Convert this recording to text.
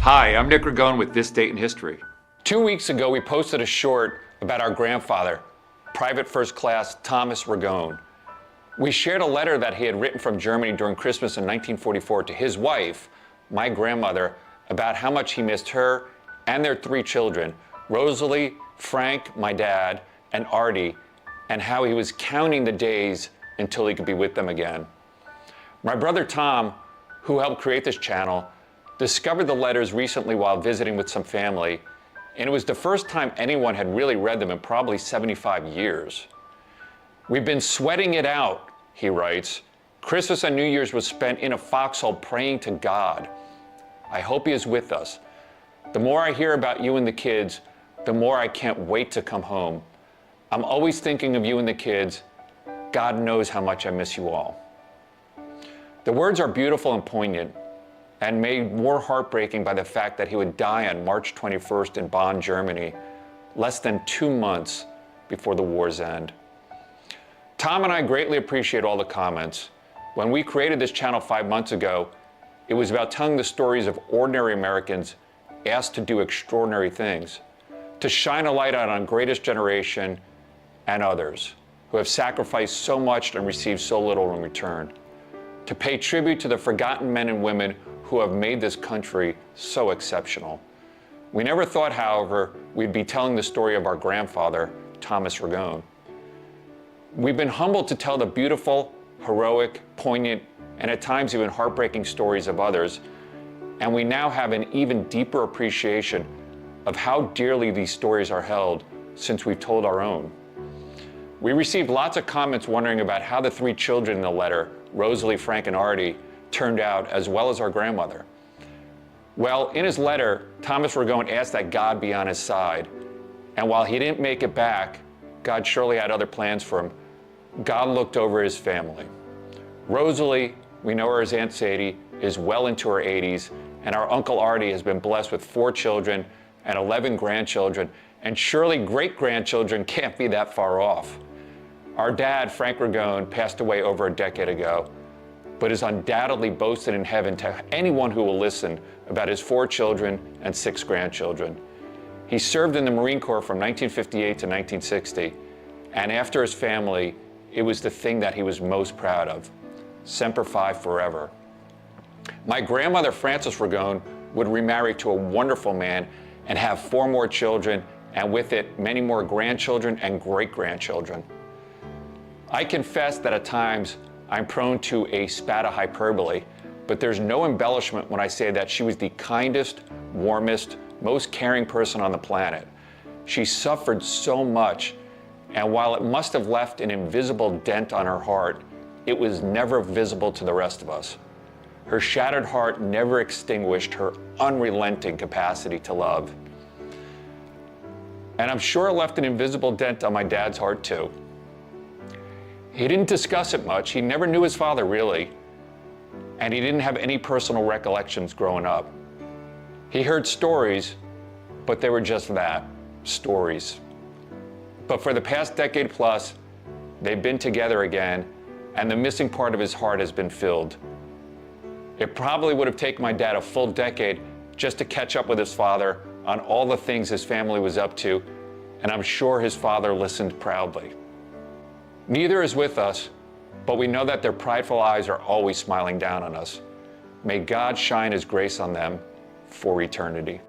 Hi, I'm Nick Ragone with This Date in History. 2 weeks ago, we posted a short about our grandfather, Private First Class Thomas Ragone. We shared a letter that he had written from Germany during Christmas in 1944 to his wife, my grandmother, about how much he missed her and their 3 children, Rosalie, Frank, my dad, and Artie, and how he was counting the days until he could be with them again. My brother Tom, who helped create this channel, discovered the letters recently while visiting with some family, and it was the first time anyone had really read them in probably 75 years. "We've been sweating it out," he writes. "Christmas and New Year's was spent in a foxhole praying to God. I hope he is with us. The more I hear about you and the kids, the more I can't wait to come home. I'm always thinking of you and the kids. God knows how much I miss you all." The words are beautiful and poignant, and made more heartbreaking by the fact that he would die on March 21st in Bonn, Germany, less than 2 months before the war's end. Tom and I greatly appreciate all the comments. When we created this channel 5 months ago, it was about telling the stories of ordinary Americans asked to do extraordinary things, to shine a light on Greatest Generation and others who have sacrificed so much and received so little in return, to pay tribute to the forgotten men and women who have made this country so exceptional. We never thought, however, we'd be telling the story of our grandfather, Thomas Ragone. We've been humbled to tell the beautiful, heroic, poignant, and at times even heartbreaking stories of others, and we now have an even deeper appreciation of how dearly these stories are held since we've told our own. We received lots of comments wondering about how the 3 children in the letter, Rosalie, Frank, and Artie, turned out, as well as our grandmother. Well, in his letter, Thomas Ragone asked that God be on his side, and while he didn't make it back, God surely had other plans for him. God looked over his family. Rosalie, we know her as Aunt Sadie, is well into her 80s, and our Uncle Artie has been blessed with 4 children and 11 grandchildren, and surely great-grandchildren can't be that far off. Our dad, Frank Ragone, passed away over a decade ago, but is undoubtedly boasted in heaven to anyone who will listen about his 4 children and 6 grandchildren. He served in the Marine Corps from 1958 to 1960, and after his family, it was the thing that he was most proud of. Semper Fi forever. My grandmother, Frances Ragone, would remarry to a wonderful man and have 4 more children, and with it, many more grandchildren and great-grandchildren. I confess that at times, I'm prone to a spat of hyperbole, but there's no embellishment when I say that she was the kindest, warmest, most caring person on the planet. She suffered so much, and while it must have left an invisible dent on her heart, it was never visible to the rest of us. Her shattered heart never extinguished her unrelenting capacity to love. And I'm sure it left an invisible dent on my dad's heart too. He didn't discuss it much. He never knew his father, really. And he didn't have any personal recollections growing up. He heard stories, but they were just that, stories. But for the past decade plus, they've been together again, and the missing part of his heart has been filled. It probably would have taken my dad a full decade just to catch up with his father on all the things his family was up to, and I'm sure his father listened proudly. Neither is with us, but we know that their prideful eyes are always smiling down on us. May God shine his grace on them for eternity.